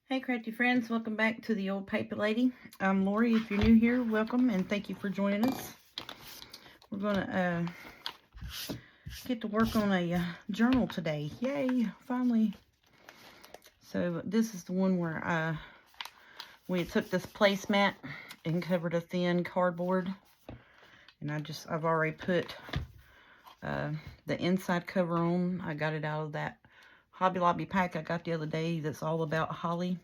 Hey crafty friends, welcome back to the Old Paper Lady. I'm Lori. If you're new here, welcome and thank you for joining us. We're going to get to work on a journal today. Yay, finally. So this is the one where we took this placemat and covered a thin cardboard. And I've already put the inside cover on. I got it out of that Hobby Lobby pack I got the other day that's all about holly.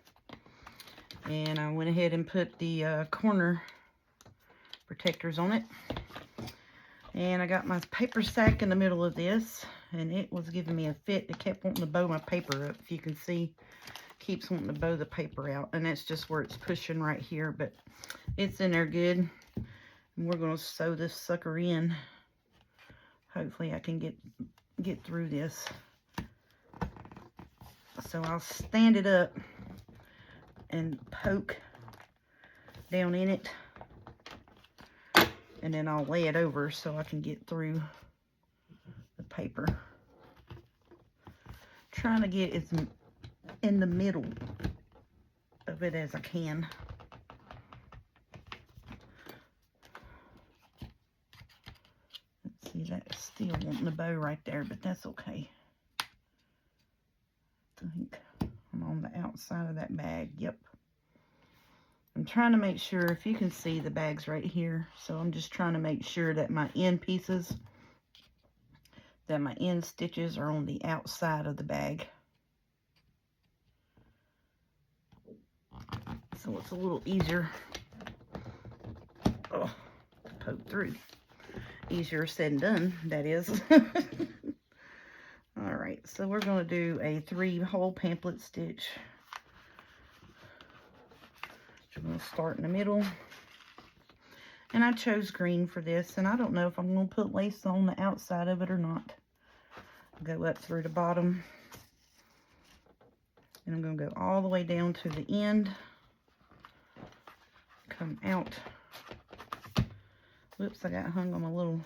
And I went ahead and put the corner protectors on it. And I got my paper sack in the middle of this, and it was giving me a fit. It kept wanting to bow my paper up. If you can see, keeps wanting to bow the paper out, and that's just where it's pushing right here, but it's in there good. And we're going to sew this sucker in. Hopefully I can get through this. So I'll stand it up and poke down in it, and then I'll lay it over so I can get through the paper. Trying to get as in the middle of it as I can. Let's see, that's still wanting to bow right there, but that's okay. I think I'm on the outside of that bag. Yep. I'm trying to make sure, if you can see, the bag's right here. So I'm just trying to make sure that my end pieces, that my end stitches are on the outside of the bag. So it's a little easier to poke through. Easier said than done, that is. Alright, so we're going to do a 3-hole pamphlet stitch. I'm going to start in the middle. And I chose green for this, and I don't know if I'm going to put lace on the outside of it or not. Go up through the bottom. And I'm going to go all the way down to the end. Come out. Whoops, I got hung on a little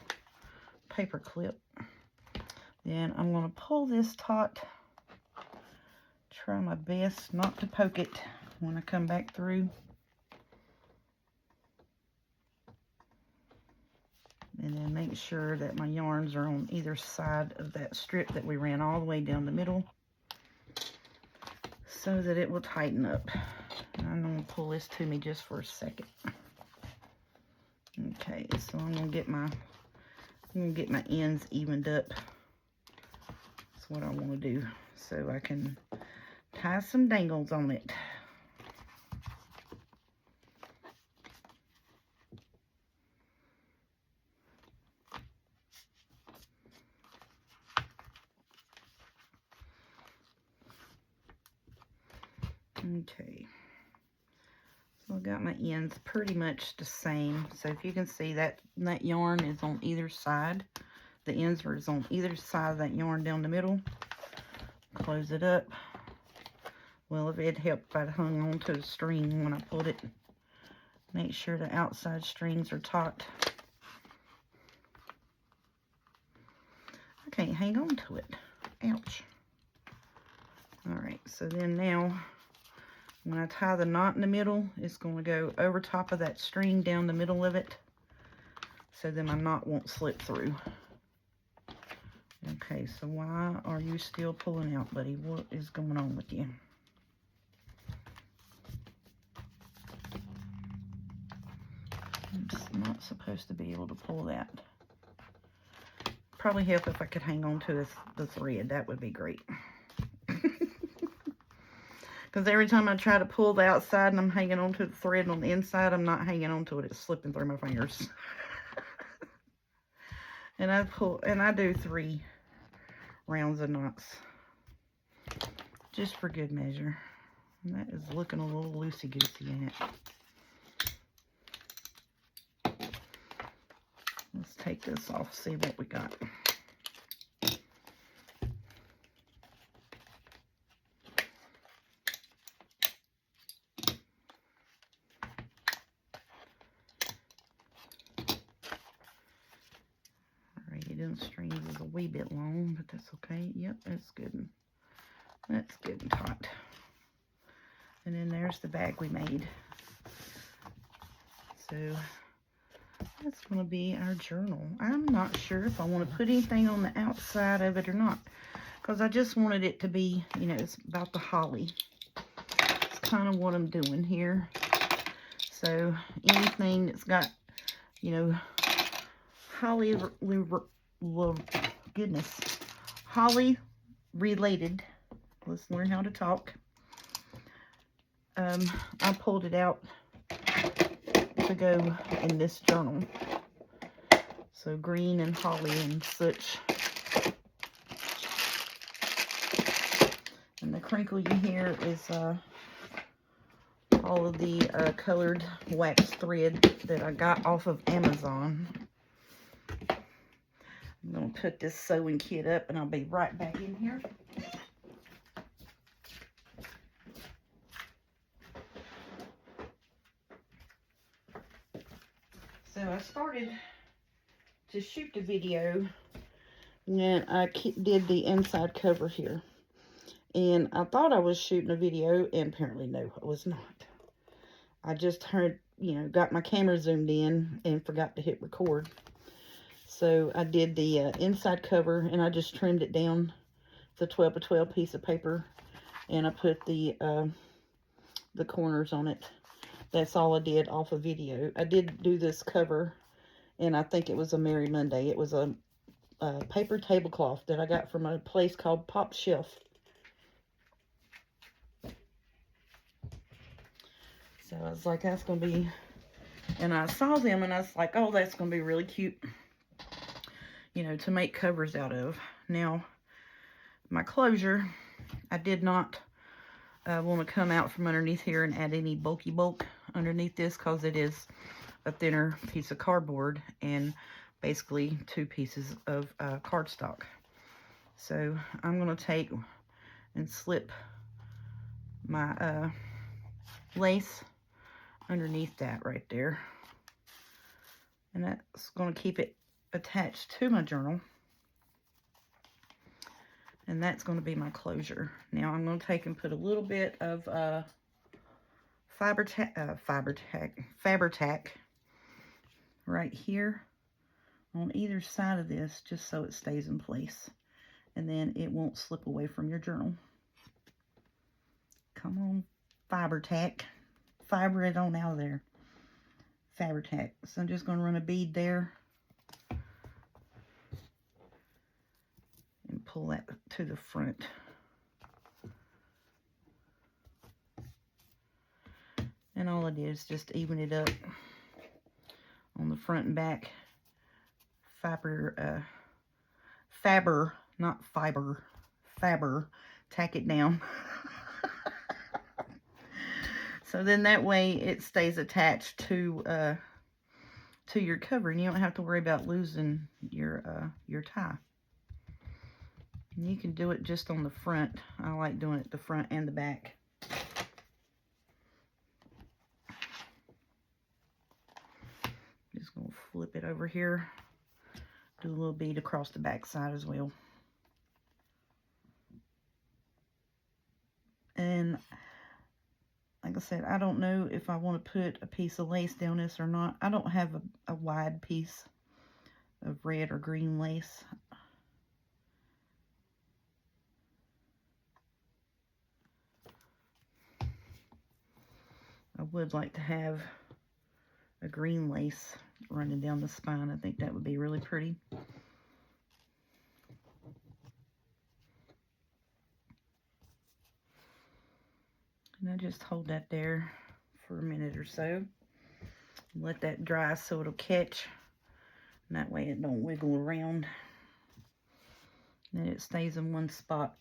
paper clip. Then I'm going to pull this taut. Try my best not to poke it when I come back through. And then make sure that my yarns are on either side of that strip that we ran all the way down the middle, so that it will tighten up. And I'm going to pull this to me just for a second. Okay, so I'm going to get my ends evened up. That's what I want to do, so I can tie some dangles on it. Okay, so I got my ends pretty much the same. So if you can see, that yarn is on either side. The ends are on either side of that yarn down the middle. Close it up. Well, if it helped if I'd hung onto the string when I pulled it. Make sure the outside strings are taut. I can't hang on to it. Ouch. Alright, so then now, when I tie the knot in the middle, it's going to go over top of that string down the middle of it, so then my knot won't slip through. Okay, so why are you still pulling out, buddy? What is going on with you? I'm just not supposed to be able to pull that. Probably help if I could hang on to the thread. That would be great. Because every time I try to pull the outside and I'm hanging onto the thread on the inside, I'm not hanging onto it. It's slipping through my fingers. And I do 3 rounds of knots, just for good measure. And that is looking a little loosey-goosey in it. Let's take this off, see what we got. Them strings is a wee bit long, but that's okay. Yep, that's good. That's good and taut. And there's the bag we made. So that's going to be our journal. I'm not sure if I want to put anything on the outside of it or not, because I just wanted it to be, you know, it's about the holly. It's kind of what I'm doing here. So anything that's got, you know, holly, goodness, holly related. Let's learn how to talk. I pulled it out to go in this journal. So green and holly and such. And the crinkle you hear is all of the colored wax thread that I got off of Amazon. I'm going to put this sewing kit up and I'll be right back in here. So I started to shoot the video when I did the inside cover here. And I thought I was shooting a video, and apparently no, I was not. I just heard, you know, got my camera zoomed in and forgot to hit record. So I did the inside cover, and I just trimmed it down, the 12 by 12 piece of paper, and I put the corners on it. That's all I did off a video. I did do this cover, and I think it was a Merry Monday. It was a paper tablecloth that I got from a place called Pop Shelf. So I was like, that's going to be, and I saw them, and I was like, oh, that's going to be really cute, you know, to make covers out of. Now, my closure, I did not want to come out from underneath here and add any bulky bulk underneath this, because it is a thinner piece of cardboard and basically 2 pieces of cardstock. So I'm going to take and slip my lace underneath that right there, and that's going to keep it attached to my journal, and that's going to be my closure. Now I'm going to take and put a little bit of Fabri-Tac right here on either side of this, just so it stays in place, and then it won't slip away from your journal. Come on, Fabri-Tac, fiber it on out of there. Fabri-Tac. So I'm just going to run a bead there and pull that to the front. And all I did is just even it up on the front and back. Faber, not fiber, Faber, tack it down. So then that way it stays attached to your cover, and you don't have to worry about losing your tie. And you can do it just on the front. I like doing it the front and the back. Just gonna flip it over here. Do a little bead across the back side as well. And like I said, I don't know if I want to put a piece of lace down this or not. I don't have a wide piece of red or green lace. I would like to have a green lace running down the spine. I think that would be really pretty. And I just hold that there for a minute or so. Let that dry so it'll catch. And that way it don't wiggle around. And then it stays in one spot.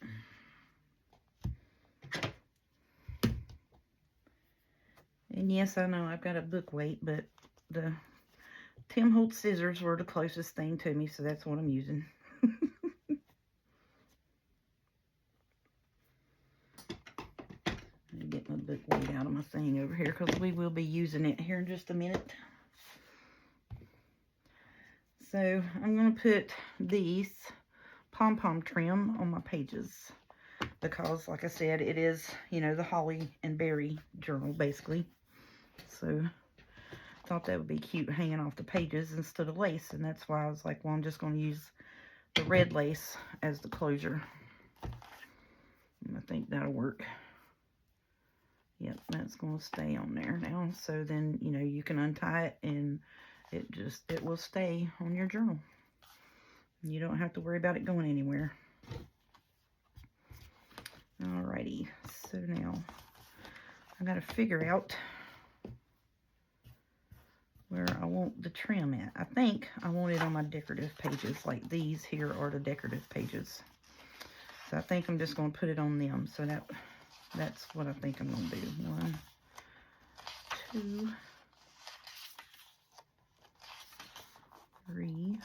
And yes, I know I've got a book weight, but the Tim Holtz scissors were the closest thing to me, so that's what I'm using. Get my book weight out of my thing over here, because we will be using it here in just a minute. So I'm going to put these pom-pom trim on my pages. because, like I said, it is, you know, the holly and berry journal, basically. So, thought that would be cute hanging off the pages instead of lace, and that's why I was like, well, I'm just going to use the red lace as the closure. And I think that'll work. Yep, that's going to stay on there now. So then, you know, you can untie it and it will stay on your journal. You don't have to worry about it going anywhere. Alrighty, so now I got to figure out where I want the trim at. I think I want it on my decorative pages, like these here are the decorative pages. So I think I'm just going to put it on them. So that's what I think I'm going to do. 1, 2, 3,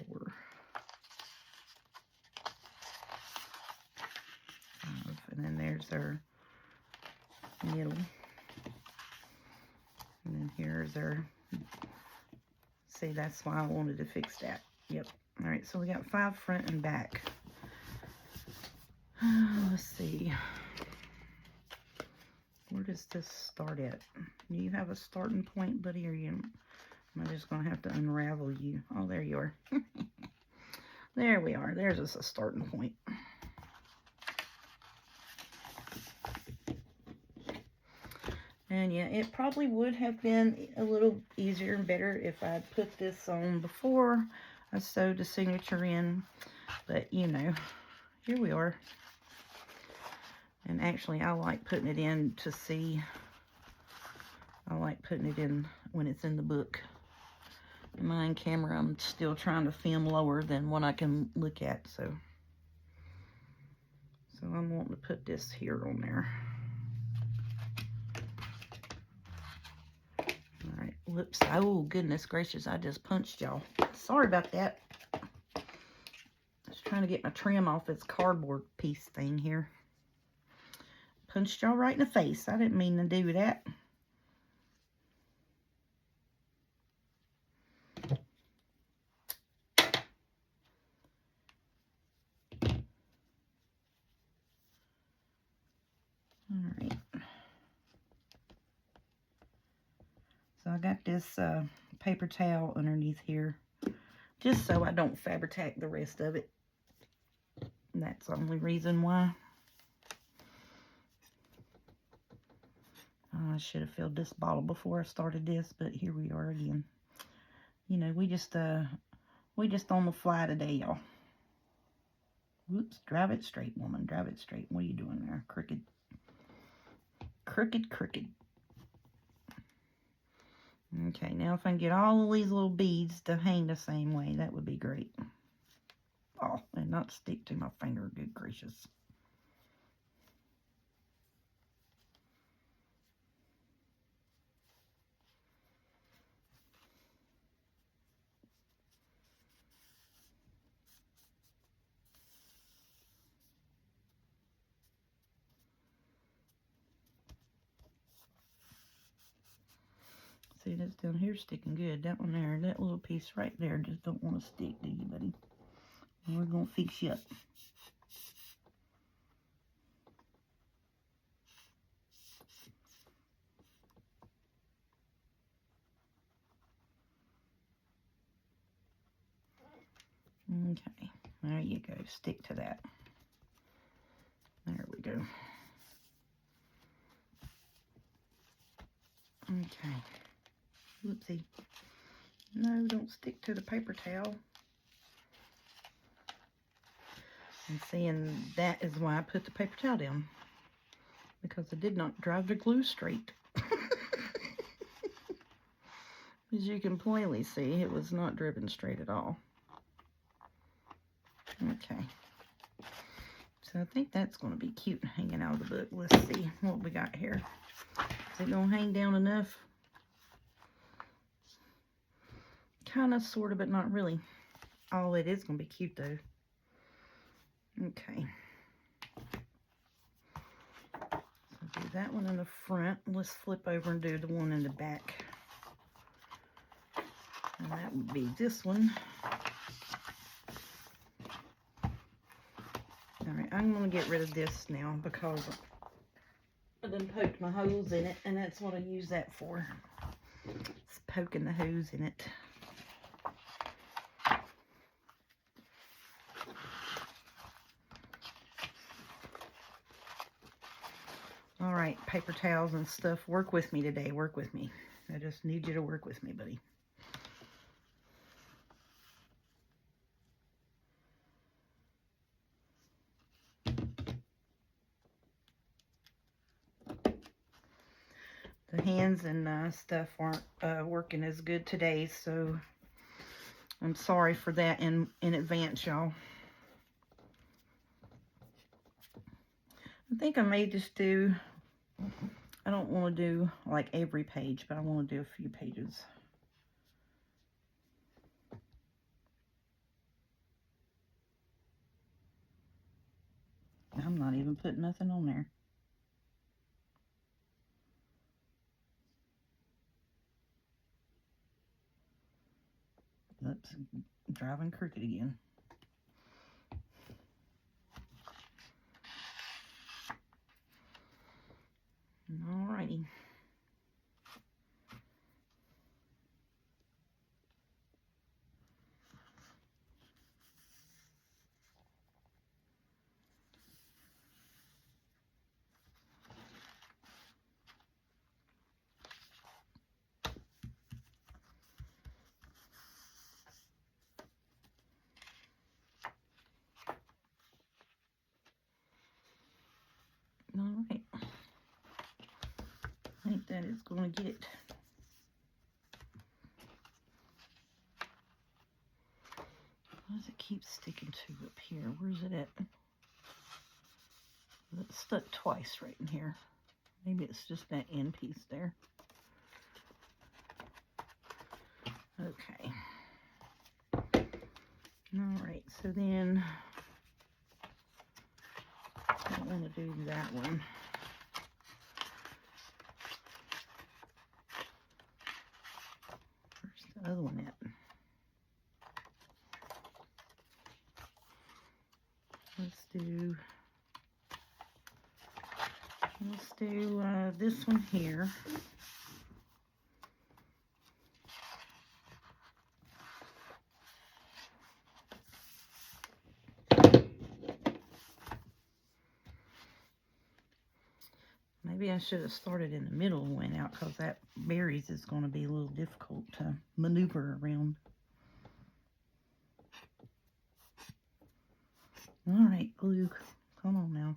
4, 5, and then there's our middle. And then here's our, see, that's why I wanted to fix that. Yep. All right, so we got 5 front and back. Let's see. Where does this start at? Do you have a starting point, buddy, or am I just going to have to unravel you? Oh, there you are. There we are. There's just a starting point. And yeah, it probably would have been a little easier and better if I had put this on before I sewed the signature in. But, you know, here we are. And actually, I like putting it in to see. I like putting it in when it's in the book. In my own camera, I'm still trying to film lower than what I can look at. So I'm wanting to put this here on there. Alright, whoops. Oh, goodness gracious, I just punched y'all. Sorry about that. Just trying to get my trim off this cardboard piece thing here. Punched y'all right in the face. I didn't mean to do that. Alright. So I got this paper towel underneath here, just so I don't fabric the rest of it. And that's the only reason why. I should have filled this bottle before I started this, but here we are again. You know, we just on the fly today, y'all. Whoops, drive it straight, woman. Drive it straight. What are you doing there? Crooked. Crooked, crooked. Okay, now if I can get all of these little beads to hang the same way, that would be great. Oh, and not stick to my finger, good gracious. See, that's down here sticking good. That one there, that little piece right there just don't want to stick, do you, buddy? And we're going to fix you up. Okay, there you go. Stick to that. There we go. Okay. Whoopsie. No, don't stick to the paper towel. And seeing that is why I put the paper towel down. Because I did not drive the glue straight. As you can plainly see, it was not driven straight at all. Okay. So I think that's going to be cute hanging out of the book. Let's see what we got here. Is it going to hang down enough? Kind of, sort of, but not really. Oh, it is going to be cute though. Okay. So do that one in the front. Let's flip over and do the one in the back. And that would be this one. I'm going to get rid of this now because I done poked my holes in it, and that's what I use that for. It's poking the holes in it. All right, paper towels and stuff. Work with me today. Work with me. I just need you to work with me, buddy. The hands and stuff aren't working as good today, so I'm sorry for that in advance, y'all. I think I may just do, I don't want to do like every page, but I want to do a few pages. I'm not even putting nothing on there. Oops, driving crooked again. Alrighty. Alright. I think that is going to get it. Why does it keep sticking to up here? Where's it at? It's stuck twice right in here. Maybe it's just that end piece there. Okay. Alright, so then I don't want to do that one. Where's the other one at? Let's do this one here. Maybe I should have started in the middle and went out, because that berries is going to be a little difficult to maneuver around. All right, glue, come on now.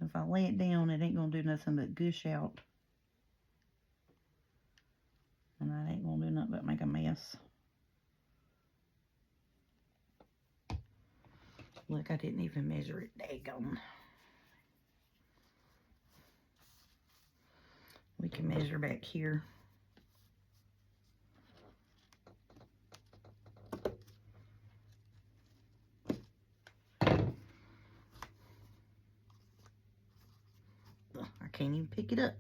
If I lay it down, it ain't going to do nothing but gush out. And that ain't going to do nothing but make a mess. Look, I didn't even measure it. Daggone. We can measure back here. Ugh, I can't even pick it up.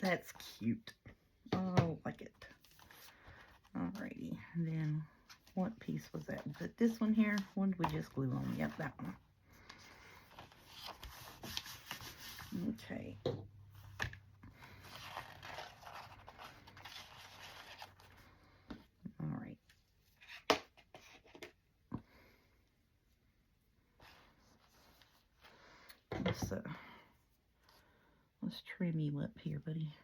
That's cute. Oh, like it. Alrighty. And then what piece was that? Was it this one here? What did we just glue on? Yep, that one. Okay. Alright. Let's trim you up here, buddy.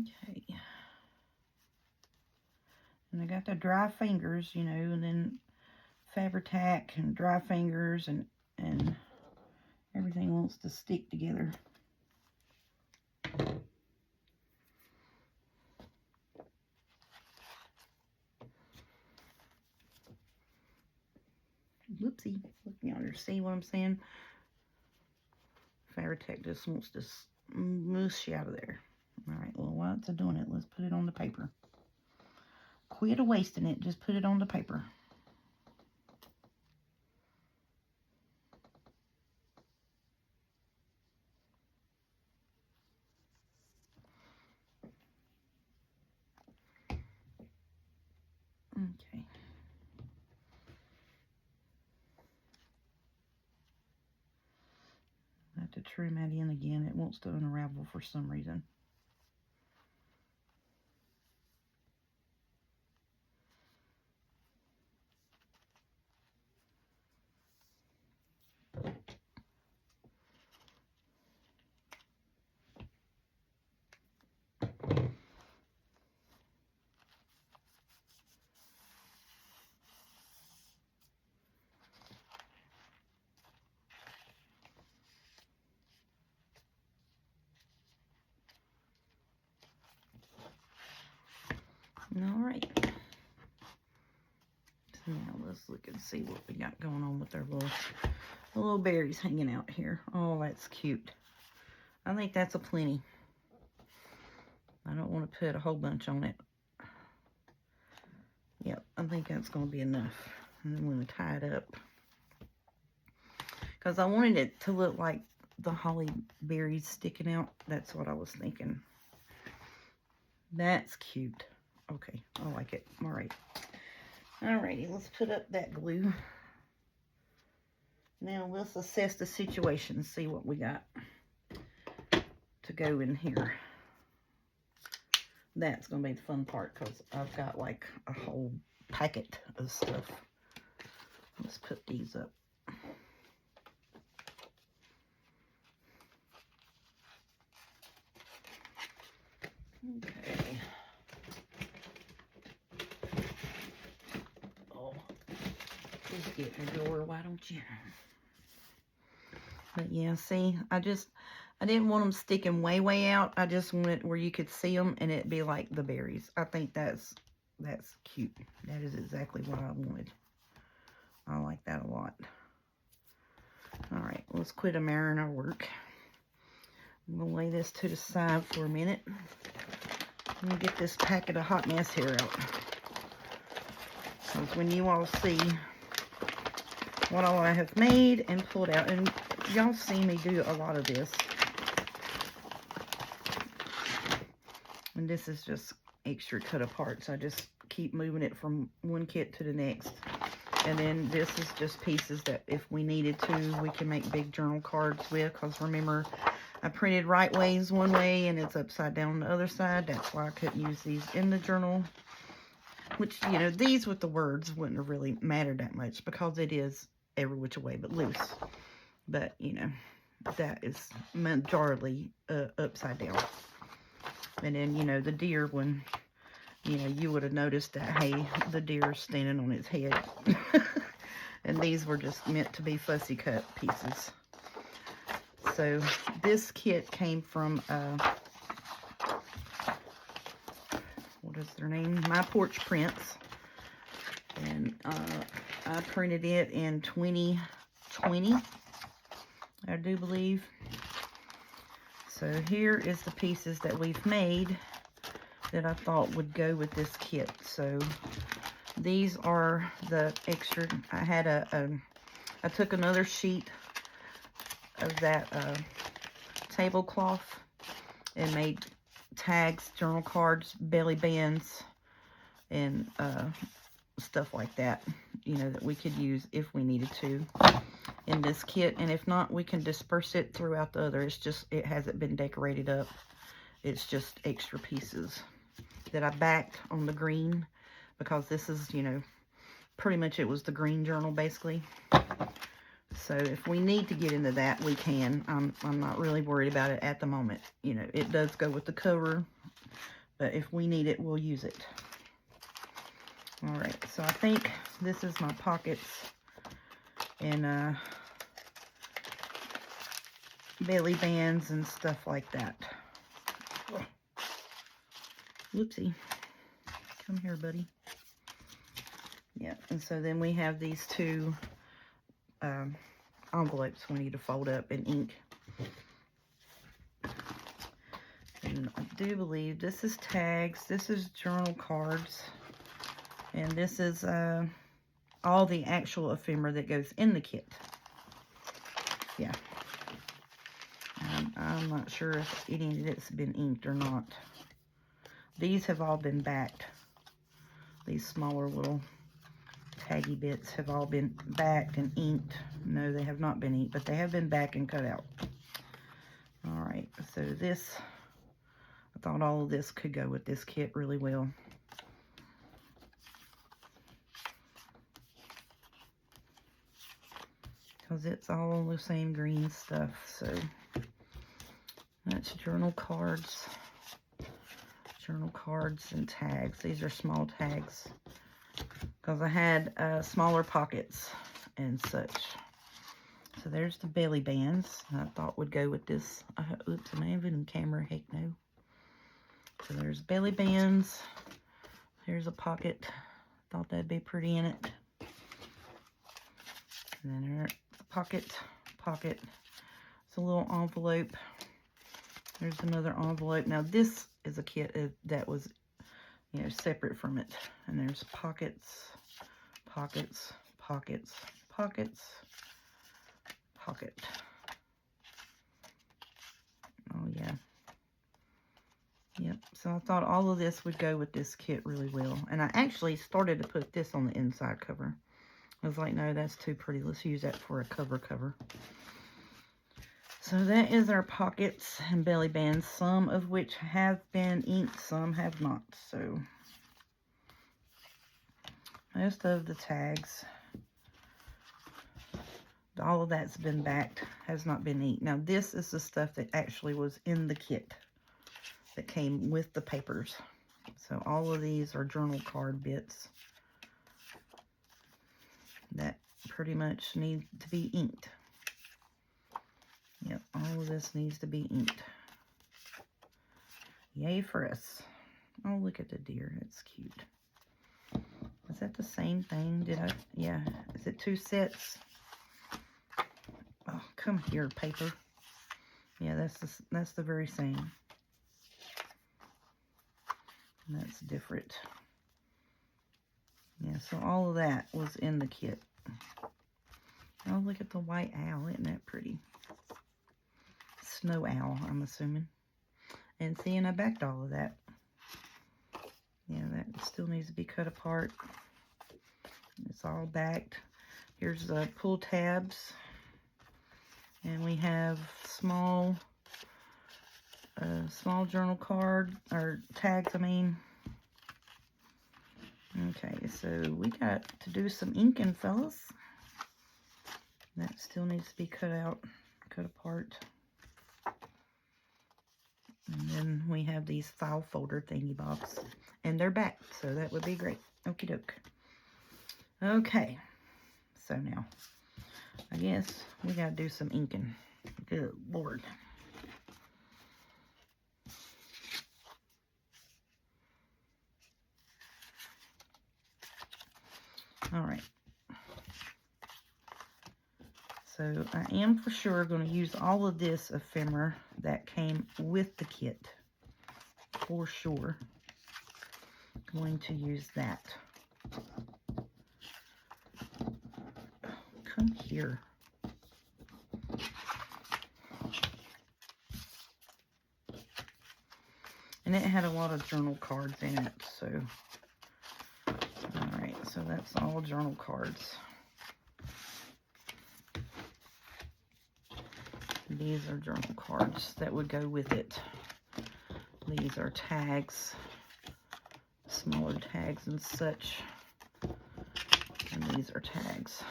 Okay. And I got the dry fingers, you know, and then Fabri-Tac and dry fingers and everything wants to stick together. Whoopsie. Look yonder. See what I'm saying? Fabri-Tac just wants to smoosh you out of there. Alright, well, while it's doing it, let's put it on the paper. Quit wasting it. Just put it on the paper. Okay. I have to trim that in again. It wants to unravel for some reason. Alright. So now let's look and see what we got going on with our little berries hanging out here. Oh, that's cute. I think that's a plenty. I don't want to put a whole bunch on it. Yep, I think that's going to be enough. And I'm going to tie it up. Because I wanted it to look like the holly berries sticking out. That's what I was thinking. That's cute. Okay, I like it. Alright. Alrighty, let's put up that glue. Now let's assess the situation and see what we got to go in here. That's going to be the fun part because I've got like a whole packet of stuff. Let's put these up. Okay. Oh, just get in the drawer, why don't you? But yeah, see, I didn't want them sticking way out. I just wanted where you could see them and it'd be like the berries. I think that's cute. That is exactly what I wanted. I like that a lot. All right, let's quit admiring our work. I'm gonna lay this to the side for a minute. I'm gonna get this packet of hot mess here out. Because when you all see what all I have made and pulled out, and y'all see me do a lot of this. And this is just extra cut apart, so I just keep moving it from one kit to the next. And then this is just pieces that if we needed to, we can make big journal cards with. Because remember, I printed right ways one way and it's upside down the other side. That's why I couldn't use these in the journal. Which, you know, these with the words wouldn't have really mattered that much because it is every which way but loose. But, you know, that is majorly upside down. And then, you know, the deer one, you know, you would have noticed that, hey, the deer is standing on its head. And these were just meant to be fussy cut pieces. So this kit came from, what is their name? My Porch Prints. And I printed it in 2020, I do believe. So here is the pieces that we've made that I thought would go with this kit. So these are the extra. I had I took another sheet of that tablecloth and made tags, journal cards, belly bands, and stuff like that, you know, that we could use if we needed to in this kit. And if not, we can disperse it throughout the other. It's just, it hasn't been decorated up. It's just extra pieces that I backed on the green because this is, you know, pretty much it was the green journal basically. So if we need to get into that, we can. I'm not really worried about it at the moment. You know, it does go with the cover, but if we need it, we'll use it. All right, so I think this is my pockets and belly bands and stuff like that. Whoopsie. Come here, buddy. Yeah, and so then we have these two envelopes we need to fold up and ink. And I do believe this is tags, this is journal cards, and this is all the actual ephemera that goes in the kit. Yeah. I'm not sure if any of it's been inked or not. These have all been backed. These smaller little taggy bits have all been backed and inked. No, they have not been inked, but they have been backed and cut out. Alright, so this, I thought all of this could go with this kit really well. Because it's all the same green stuff, so that's journal cards and tags. These are small tags because I had smaller pockets and such. So there's the belly bands I thought would go with this. Oops, am I even in camera? Heck no. So there's belly bands. Here's a pocket. Thought that'd be pretty in it. And then there's a pocket. It's a little envelope. There's another envelope. Now this is a kit that was, you know, separate from it. And there's pockets, pockets, pockets, pockets, pocket. Oh yeah. Yep. So I thought all of this would go with this kit really well. And I actually started to put this on the inside cover. I was like, no, that's too pretty. Let's use that for a cover. So that is our pockets and belly bands, some of which have been inked, some have not. So most of the tags, all of that's been backed, has not been inked. Now this is the stuff that actually was in the kit that came with the papers. So all of these are journal card bits that pretty much need to be inked. Yep, all of this needs to be inked. Yay for us. Oh, look at the deer. It's cute. Is that the same thing? Yeah. Is it 2 sets? Oh, come here, paper. Yeah, that's the very same. And that's different. Yeah, so all of that was in the kit. Oh, look at the white owl. Isn't that pretty? Snow owl, I'm assuming. And see, and I backed all of that. Yeah, that still needs to be cut apart. It's all backed. Here's the pull tabs. And we have small journal card, or tags, I mean. Okay, so we got to do some inking, fellas. That still needs to be cut apart. And then we have these file folder thingy bobs. And they're back, so that would be great. Okie doke. Okay. So now, I guess we gotta do some inking. Good Lord. Alright. So I am for sure going to use all of this ephemera that came with the kit. For sure. Going to use that. Come here. And it had a lot of journal cards in it, so. Alright, so that's all journal cards. These are journal cards that would go with it. These are tags, smaller tags and such. And these are tags.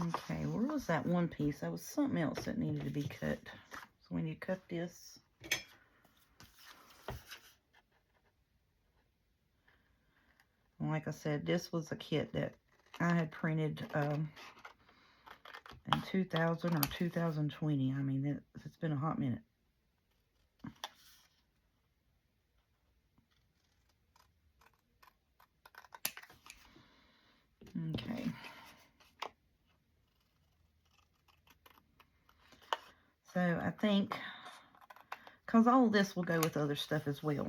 Okay, where was that one piece? That was something else that needed to be cut. So when you cut this, like I said, this was a kit that I had printed in 2000 or 2020. I mean, it's been a hot minute. Okay. So I think, because all of this will go with other stuff as well.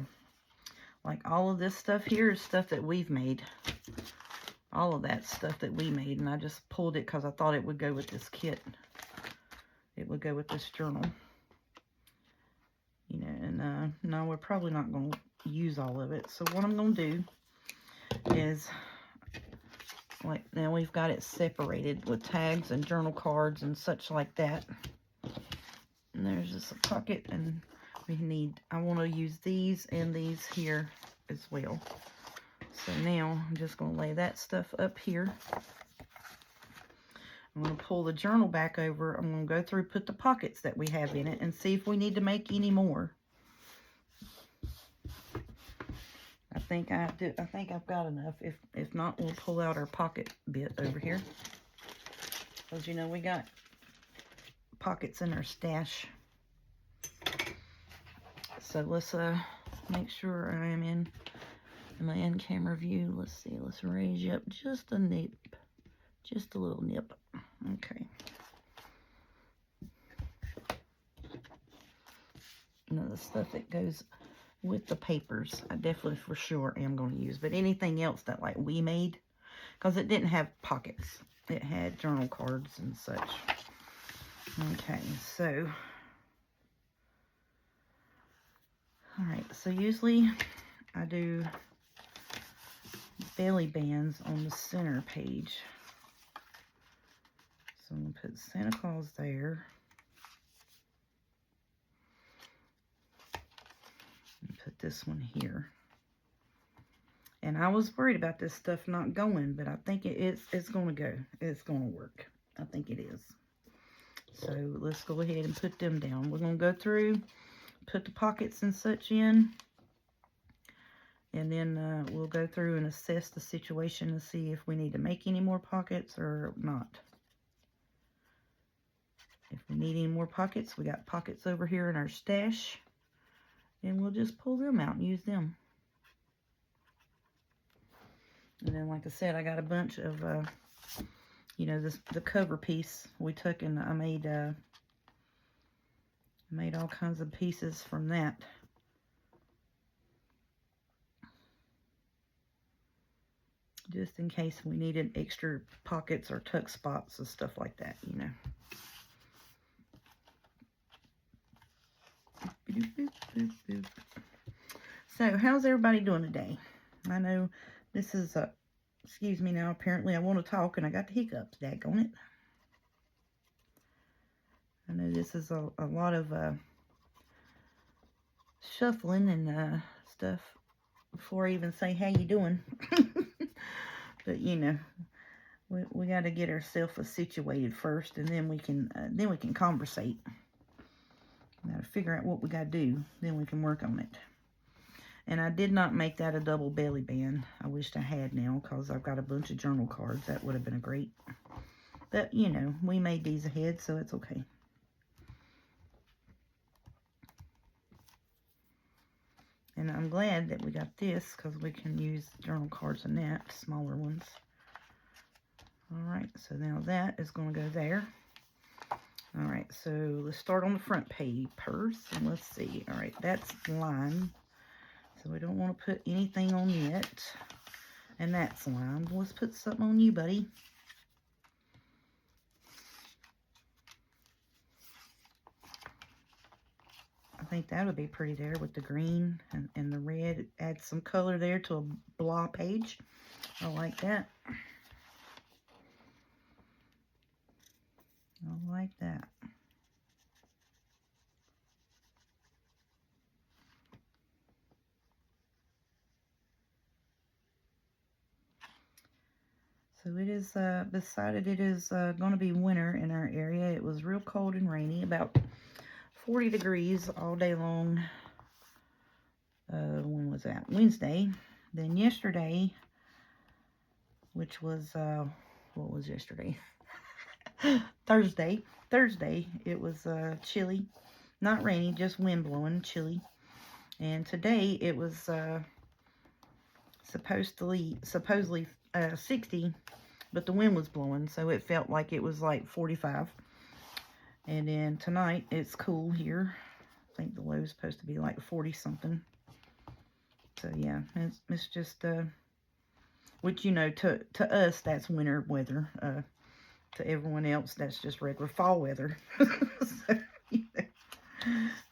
Like all of this stuff here is stuff that we've made. All of that stuff that we made. And I just pulled it because I thought it would go with this kit. It would go with this journal. You know, and no, we're probably not going to use all of it. So what I'm going to do is, like, now we've got it separated with tags and journal cards and such like that. And there's just a pocket, and we need, I want to use these and these here as well. So now I'm just going to lay that stuff up here. I'm going to pull the journal back over. I'm going to go through, put the pockets that we have in it, and see if we need to make any more. I think I've got enough. If not, we'll pull out our pocket bit over here. Because, you know, we got pockets in our stash. So let's make sure I am in my in-camera view. Let's see. Let's raise you up just a nip. Just a little nip. Okay. Now the stuff that goes with the papers, I definitely for sure am going to use. But anything else that like we made, because it didn't have pockets. It had journal cards and such. Okay, so. Alright, so usually I do belly bands on the center page. So I'm going to put Santa Claus there. And put this one here. And I was worried about this stuff not going, but I think it's going to go. It's going to work. I think it is. So let's go ahead and put them down. We're going to go through, put the pockets and such in. And then we'll go through and assess the situation to see if we need to make any more pockets or not. If we need any more pockets, we got pockets over here in our stash. And we'll just pull them out and use them. And then, like I said, I got a bunch of, you know, the cover piece we took, and I made all kinds of pieces from that. Just in case we needed extra pockets or tuck spots and stuff like that, you know. So, how's everybody doing today? I know this is, excuse me now, apparently I want to talk and I got the hiccups, daggone it. I know this is a lot of shuffling and stuff before I even say, how you doing? But, you know, we got to get ourselves situated first, and then we can conversate. Got to figure out what we got to do, then we can work on it. And I did not make that a double belly band. I wished I had now, because I've got a bunch of journal cards. That would have been a great. But, you know, we made these ahead, so it's okay. And I'm glad that we got this, because we can use journal cards in that, smaller ones. Alright, so now that is going to go there. Alright, so let's start on the front papers, and let's see. Alright, that's lined. So we don't want to put anything on yet. And that's lined. Let's put something on you, buddy. I think that would be pretty there with the green and the red. Add some color there to a blah page. I like that. I like that. So it is decided it is going to be winter in our area. It was real cold and rainy, about 40 degrees all day long. When was that? Wednesday. Then yesterday, which was, what was yesterday? Thursday, it was chilly. Not rainy, just wind blowing, chilly. And today it was supposedly 60, but the wind was blowing, so it felt like it was like 45. And then tonight, it's cool here. I think the low is supposed to be like 40 something. So yeah, it's just, which, you know, to us, that's winter weather. To everyone else, that's just regular fall weather. So, you know,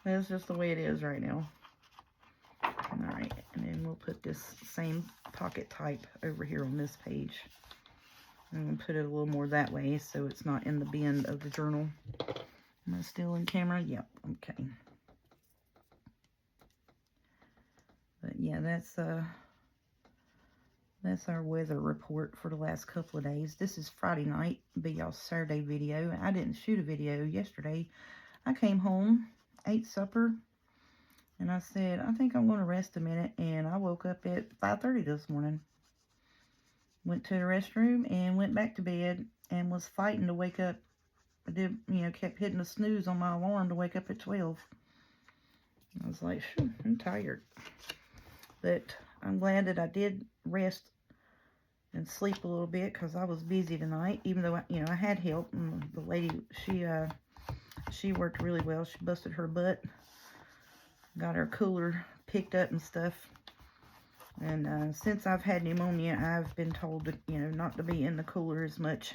that's just the way it is right now. Alright, and then we'll put this same pocket type over here on this page. I'm going to put it a little more that way so it's not in the bend of the journal. Am I still in camera? Yep, okay. But yeah, that's our weather report for the last couple of days. This is Friday night, be y'all's Saturday video. I didn't shoot a video yesterday. I came home, ate supper, and I said, I think I'm going to rest a minute. And I woke up at 5:30 this morning. Went to the restroom and went back to bed and was fighting to wake up. I did, you know, kept hitting the snooze on my alarm to wake up at 12. I was like, phew, I'm tired. But I'm glad that I did rest and sleep a little bit because I was busy tonight, even though, you know, I had help. And the lady, she worked really well. She busted her butt, got her cooler picked up and stuff. And since I've had pneumonia, I've been told to, you know, not to be in the cooler as much,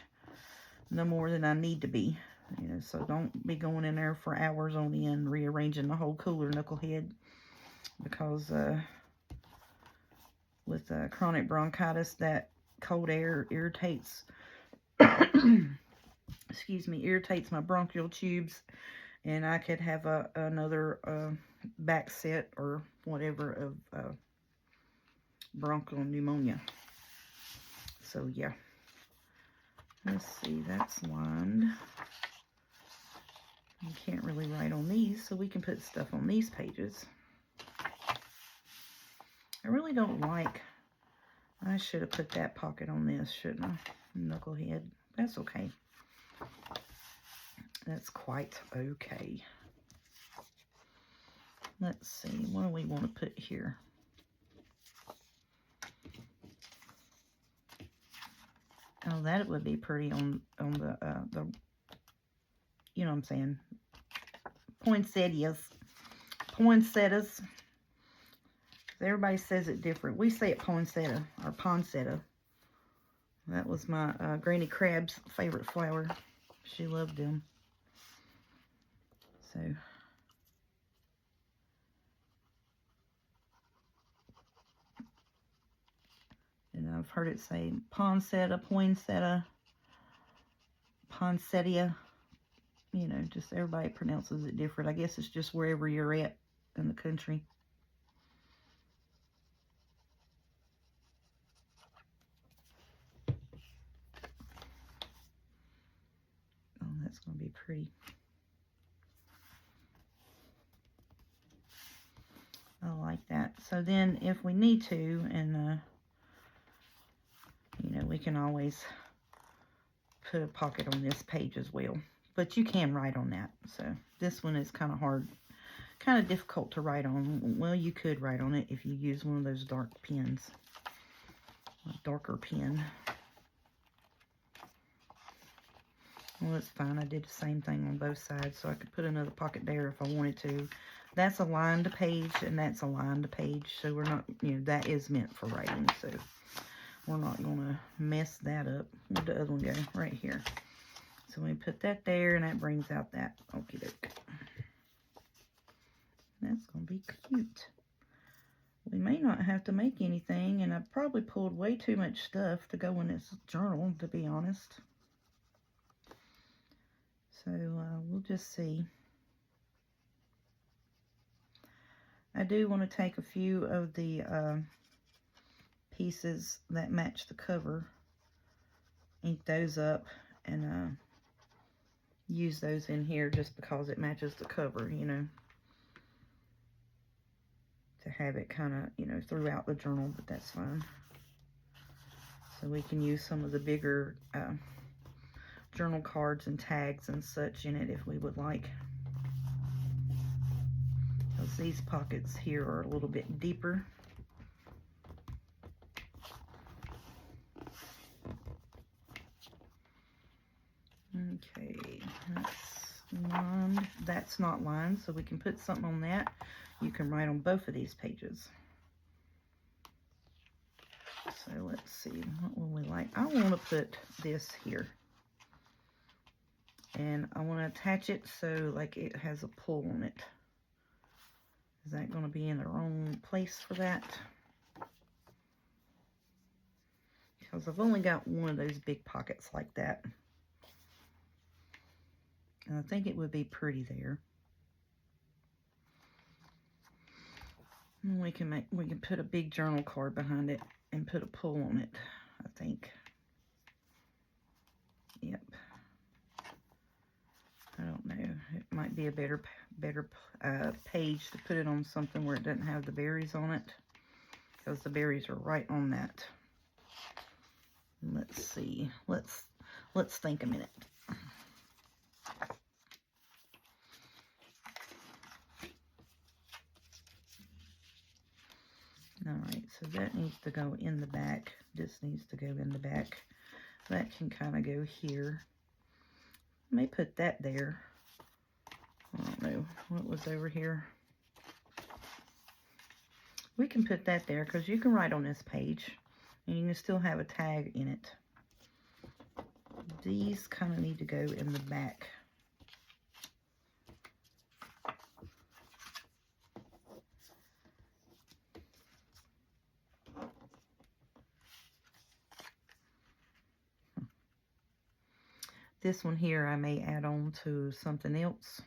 no more than I need to be. You know, so don't be going in there for hours on end rearranging the whole cooler, knucklehead, because with chronic bronchitis, that cold air irritates, excuse me, irritates my bronchial tubes, and I could have another back set or whatever of bronchial pneumonia. So yeah, let's see, that's lined. You can't really write on these, so we can put stuff on these pages. I really don't like, I should have put that pocket on this, shouldn't I? Knucklehead. That's okay. That's quite okay. Let's see, what do we want to put here? Oh, that would be pretty on the you know what I'm saying, poinsettias. Poinsettias. Everybody says it different. We say it poinsettia or poinsettia. That was my Granny Crab's favorite flower. She loved them. So, and I've heard it say poinsettia, poinsettia, poinsettia. You know, just everybody pronounces it different. I guess it's just wherever you're at in the country. Oh, that's going to be pretty. I like that. So then if we need to, and you know, we can always put a pocket on this page as well. But you can write on that. So this one is kind of hard, kind of difficult to write on. Well, you could write on it if you use one of those dark pens, a darker pen. Well, it's fine. I did the same thing on both sides, so I could put another pocket there if I wanted to. That's a lined page, and that's a lined page, so we're not, you know, that is meant for writing, so we're not going to mess that up. Where'd the other one go? Right here. So we put that there, and that brings out that. Okie doke. That's going to be cute. We may not have to make anything, and I probably pulled way too much stuff to go in this journal, to be honest. So we'll just see. I do want to take a few of the pieces that match the cover, ink those up, and use those in here just because it matches the cover, you know, to have it kind of, you know, throughout the journal, but that's fine. So we can use some of the bigger journal cards and tags and such in it if we would like. Because these pockets here are a little bit deeper. Okay, let's lined. That's not lined, so we can put something on that. You can write on both of these pages. So let's see, what will we like? I want to put this here. And I want to attach it so like it has a pull on it. Is that going to be in the wrong place for that? Because I've only got one of those big pockets like that. And I think it would be pretty there. And we can put a big journal card behind it and put a pull on it, I think. Yep. I don't know. It might be a better page to put it on something where it doesn't have the berries on it, because the berries are right on that. Let's see. Let's think a minute. All right, so that needs to go in the back. This needs to go in the back. That can kind of go here. I may put that there. I don't know what was over here. We can put that there because you can write on this page and you can still have a tag in it. These kind of need to go in the back. This one here I may add on to something else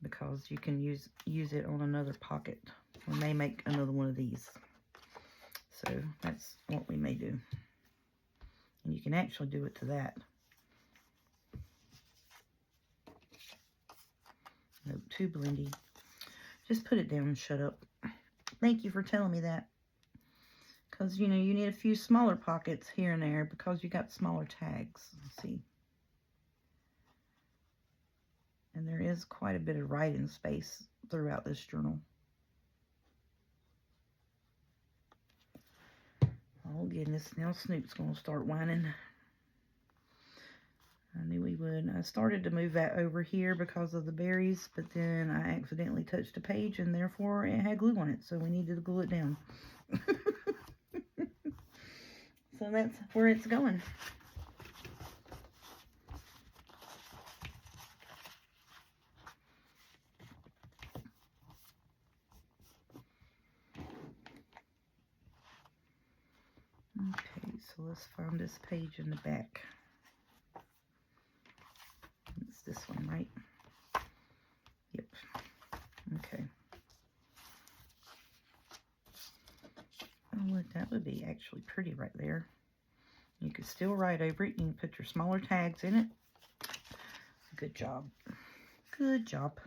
because you can use it on another pocket. We may make another one of these. So that's what we may do. And you can actually do it to that. Nope, too blendy. Just put it down and shut up. Thank you for telling me that. Because, you know, you need a few smaller pockets here and there because you got smaller tags. Let's see. And there is quite a bit of writing space throughout this journal. Oh, goodness. Now Snoop's going to start whining. I knew he would. I started to move that over here because of the berries, but then I accidentally touched a page, and therefore it had glue on it, so we needed to glue it down. So that's where it's going. Okay, so let's find this page in the back. It's this one, right? Yep. Okay. Oh, look, that would be actually pretty right there. You could still write over it. You can put your smaller tags in it. Good job. Good job.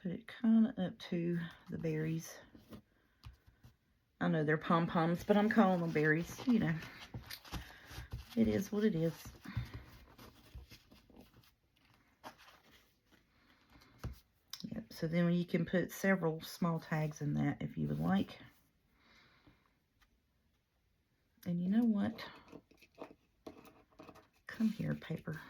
Put it kind of up to the berries. I know they're pom-poms, but I'm calling them berries. You know, it is what it is. Yep, so then you can put several small tags in that if you would like. And you know what? Come here, paper.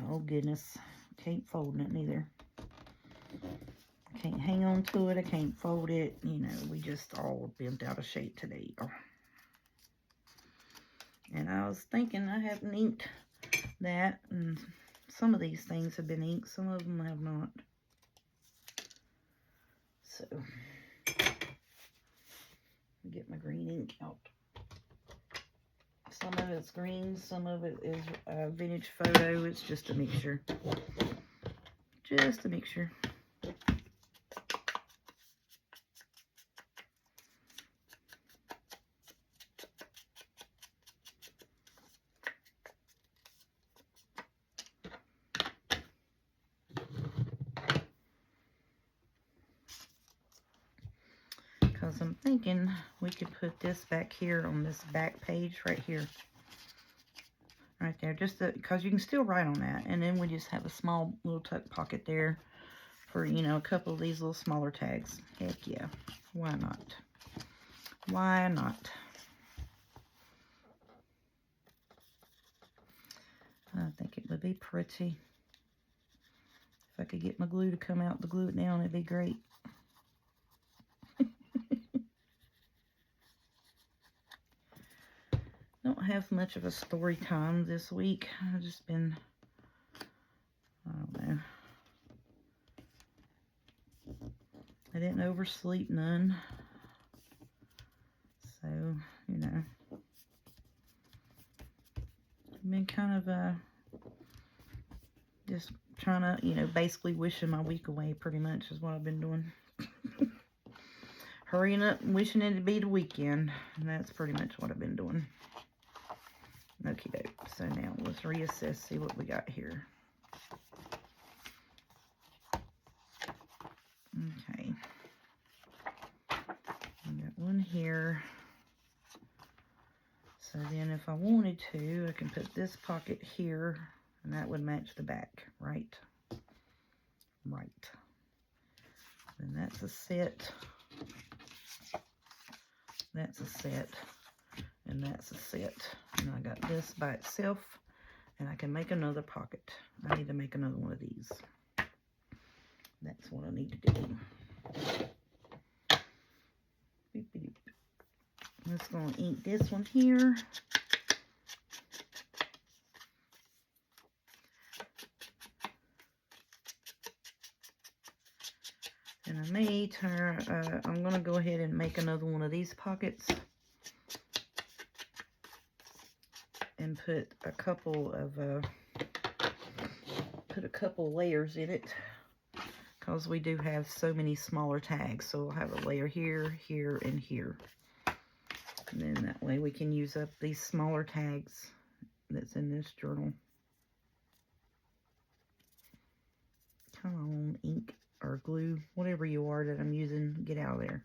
Oh, goodness. Can't fold it neither. Can't hang on to it. I can't fold it. You know, we just all bent out of shape today. And I was thinking I haven't inked that. And some of these things have been inked. Some of them have not. So, get my green ink out. Some of it's green, some of it is vintage photo. It's just a mixture. just to make sure. Because I'm thinking we could put this back here on this back page right here. Right there, just because you can still write on that. And then we just have a small little tuck pocket there for, you know, a couple of these little smaller tags. Heck yeah, why not? Why not? I think it would be pretty. If I could get my glue to come out to glue it down, it'd be great. Don't have much of a story time this week. I've just been, I don't know. I didn't oversleep none. So, you know. I've been kind of just trying to, you know, basically wishing my week away pretty much is what I've been doing. Hurrying up and wishing it to be the weekend. And that's pretty much what I've been doing. Okie doke. So now let's reassess, see what we got here. Okay. I got one here. So then if I wanted to, I can put this pocket here, and that would match the back, right? Right. And that's a set. That's a set. And that's a set. And I got this by itself, and I can make another pocket. I need to make another one of these. That's what I need to do. Boop, boop. I'm just going to ink this one here. And I may turn, I'm going to go ahead and make another one of these pockets. And put a couple layers in it. Because we do have so many smaller tags. So we'll have a layer here, here, and here. And then that way we can use up these smaller tags that's in this journal. Come on, ink or glue, whatever you are that I'm using, get out of there.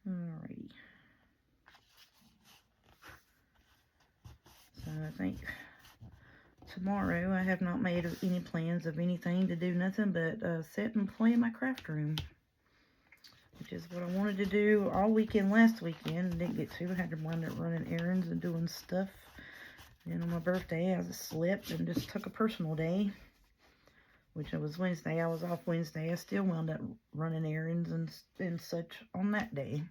Alrighty. So I think tomorrow I have not made any plans of anything to do, nothing but sit and play in my craft room, which is what I wanted to do all weekend last weekend. Didn't get to. I had to wind up running errands and doing stuff. And on my birthday, I just slept and just took a personal day, which was Wednesday. I was off Wednesday. I still wound up running errands and such on that day.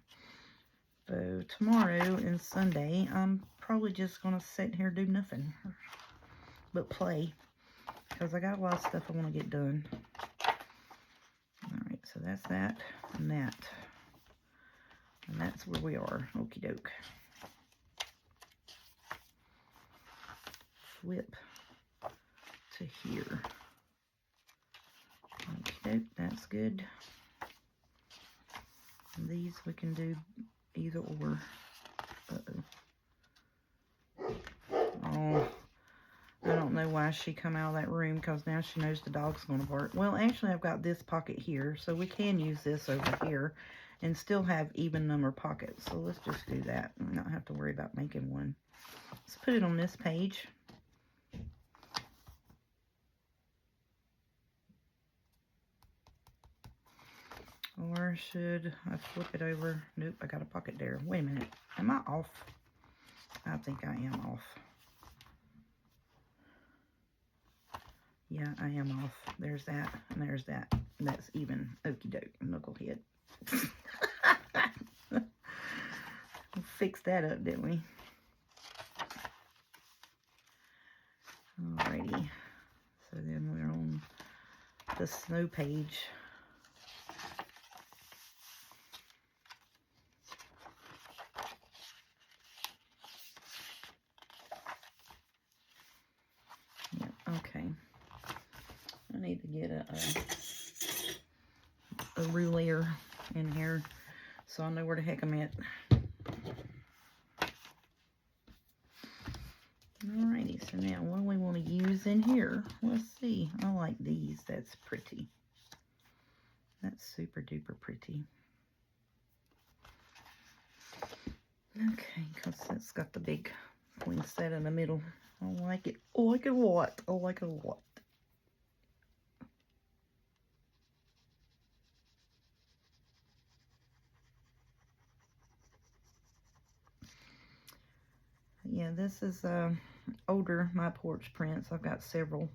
So tomorrow and Sunday, I'm probably just going to sit here and do nothing but play, because I got a lot of stuff I want to get done. Alright, so that's that and that. And that's where we are. Okie doke. Flip to here. Okie doke, that's good. And these we can do either or. Oh, I don't know why she come out of that room, because now she knows the dog's going to bark. Well, actually, I've got this pocket here, so we can use this over here and still have even number pockets. So let's just do that and not have to worry about making one. Let's put it on this page. Or should I flip it over? Nope, I got a pocket there. Wait a minute. Am I off? I think I am off. Yeah, I am off. There's that, and there's that. And that's even. Okie doke, knucklehead. We fixed that up, didn't we? Alrighty. So then we're on the snow page. Yep, okay. I need to get a ruler in here so I know where the heck I'm at. Alrighty, so now what do we want to use in here? Let's see. I like these. That's pretty. That's super duper pretty. Okay, because it's got the big poinsettia in the middle. I like it. I like it a lot. I like it a lot. Yeah, this is older My Porch Prints. I've got several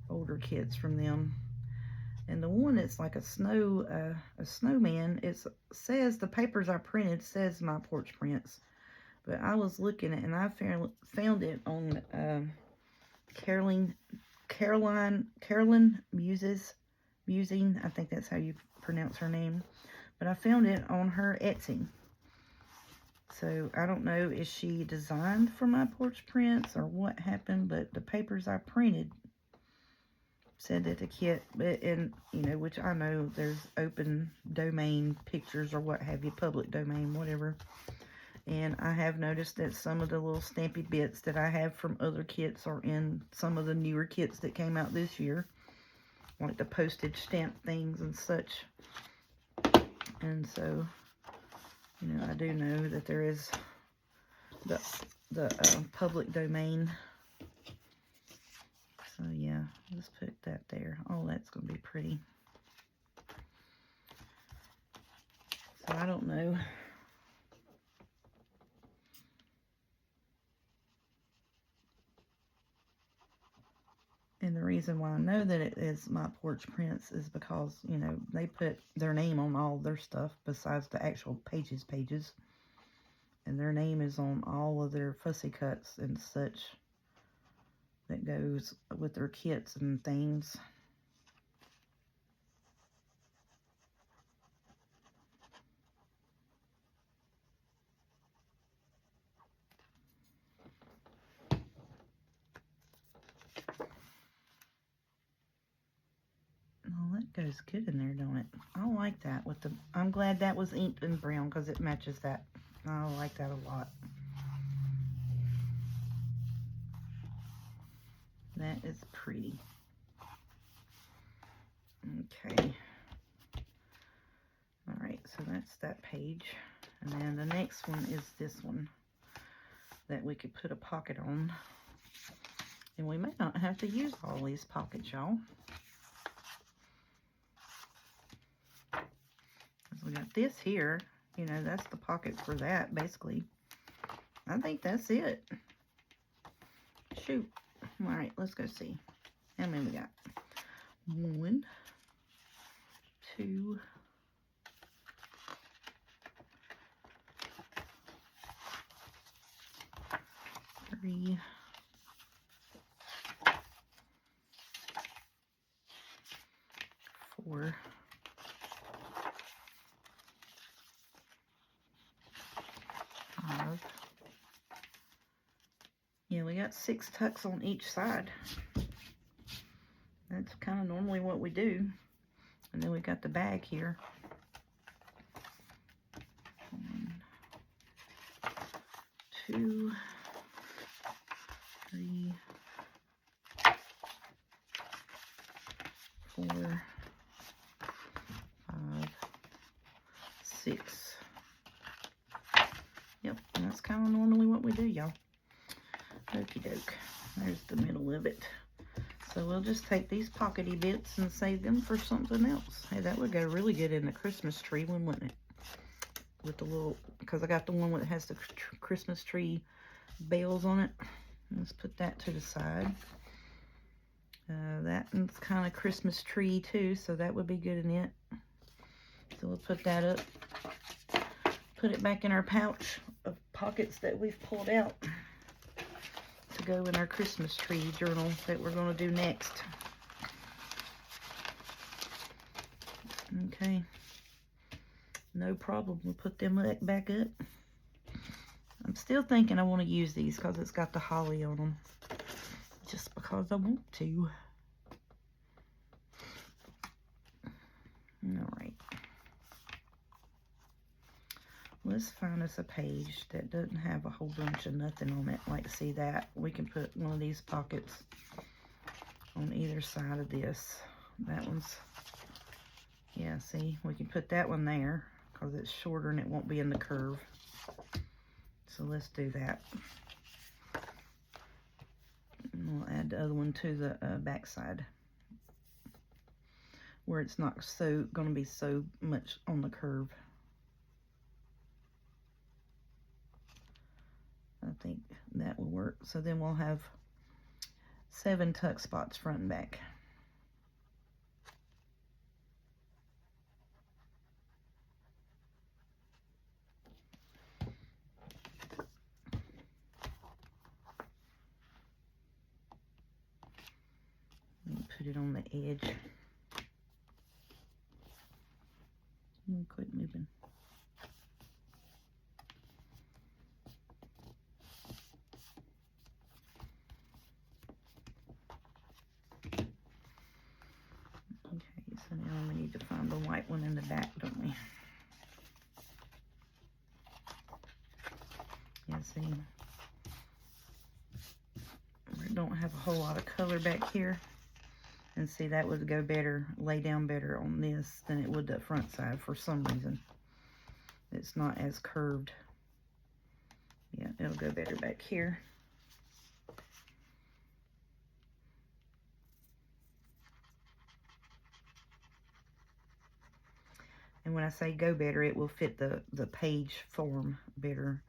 older kits from them. And the one that's like a snowman, it says, the papers I printed says My Porch Prints. But I was looking at, and I found it on Caroline Musing. I think that's how you pronounce her name. But I found it on her Etsy. So I don't know, is she designed for My Porch Prints or what happened, but the papers I printed said that the kit, and you know, which I know there's open domain pictures or what have you, public domain, whatever. And I have noticed that some of the little stampy bits that I have from other kits are in some of the newer kits that came out this year, like the postage stamp things and such. And so, you know, I do know that there is the public domain. So yeah, let's put that there. Oh, that's going to be pretty. So I don't know. And the reason why I know that it is My Porch Prints is because, you know, they put their name on all their stuff besides the actual pages. And their name is on all of their fussy cuts and such that goes with their kits and things. Oh, that goes good in there, don't it? I like that with the, I'm glad that was inked in brown because it matches that. I like that a lot. That is pretty. Okay. Alright, so that's that page. And then the next one is this one that we could put a pocket on. And we may not have to use all these pockets, y'all. Because we got this here. You know, that's the pocket for that, basically. I think that's it. Shoot. Alright, let's go see. How many we got? 1, 2, 3, 4, 5. Yeah, we got 6 tucks on each side. That's kind of normally what we do. And then we got the bag here. 1, 2, 3, 4, 5, 6. Yep, and that's kind of normally what we do, y'all. Okie doke. There's the middle of it. So we'll just take these pockety bits and save them for something else. Hey, that would go really good in the Christmas tree one, wouldn't it? With the little, because I got the one that has the Christmas tree bells on it. Let's put that to the side. That one's kind of Christmas tree too, so that would be good in it. So we'll put that up. Put it back in our pouch of pockets that we've pulled out to go in our Christmas tree journal that we're going to do next. Okay. No problem. We'll put them back up. I'm still thinking I want to use these because it's got the holly on them. Just because I want to. Alright. Let's find us a page that doesn't have a whole bunch of nothing on it. Like, see that? We can put one of these pockets on either side of this. That one's, yeah, see? We can put that one there because it's shorter and it won't be in the curve. So let's do that. And we'll add the other one to the back side, where it's not so going to be so much on the curve. I think that will work. So then we'll have 7 tuck spots front and back. Put it on the edge. Quit moving. Okay, so now we need to find the white one in the back, don't we? Yeah, see, we don't have a whole lot of color back here. And see, that would go better, lay down better on this than it would the front side for some reason. It's not as curved. Yeah, it'll go better back here. And when I say go better, it will fit the page form better.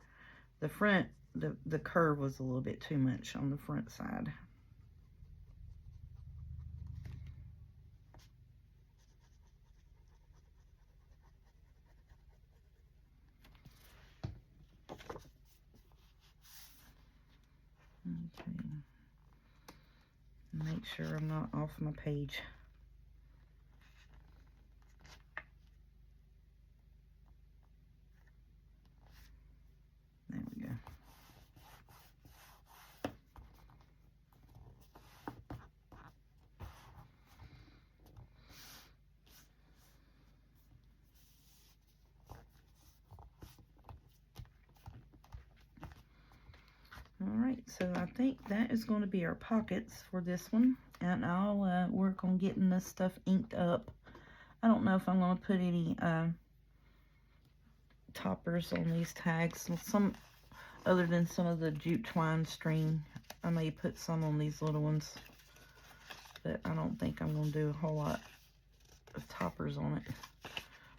The front, the curve was a little bit too much on the front side. Okay. Make sure I'm not off my page. There we go. Alright, so I think that is going to be our pockets for this one. And I'll work on getting this stuff inked up. I don't know if I'm going to put any toppers on these tags. Some other than some of the jute twine string. I may put some on these little ones. But I don't think I'm going to do a whole lot of toppers on it.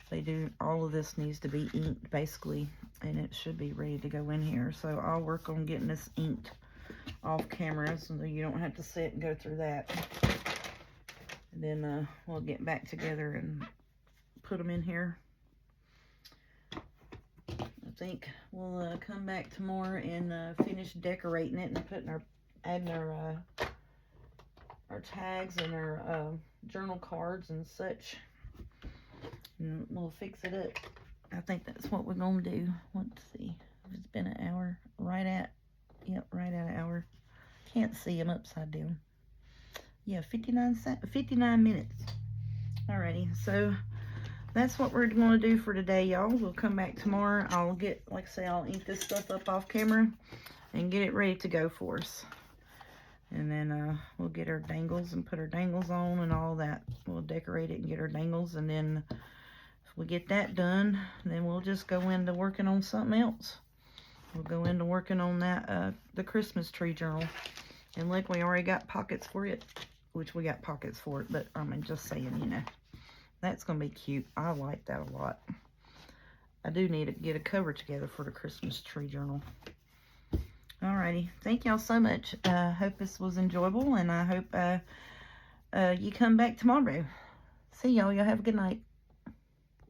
They do, all of this needs to be inked basically, and it should be ready to go in here. So I'll work on getting this inked off camera so that you don't have to sit and go through that. And then we'll get back together and put them in here. I think we'll come back tomorrow and finish decorating it and putting adding our tags and our journal cards and such. And we'll fix it up. I think that's what we're gonna do. Let's see. It's been an hour. Right at an hour. Can't see them upside down. Yeah, 59 minutes. Alrighty, so that's what we're gonna do for today, y'all. We'll come back tomorrow. I'll get, like I say, I'll ink this stuff up off camera and get it ready to go for us. And then we'll get our dangles and put our dangles on and all that. We'll decorate it and get our dangles, and then if we get that done, then we'll just go into working on something else. We'll go into working on that, the Christmas tree journal. And look, we already got pockets for it, which we got pockets for it, but I mean, just saying, you know, that's going to be cute. I like that a lot. I do need to get a cover together for the Christmas tree journal. Alrighty, thank y'all so much. Hope this was enjoyable, and I hope you come back tomorrow. See y'all. Y'all have a good night.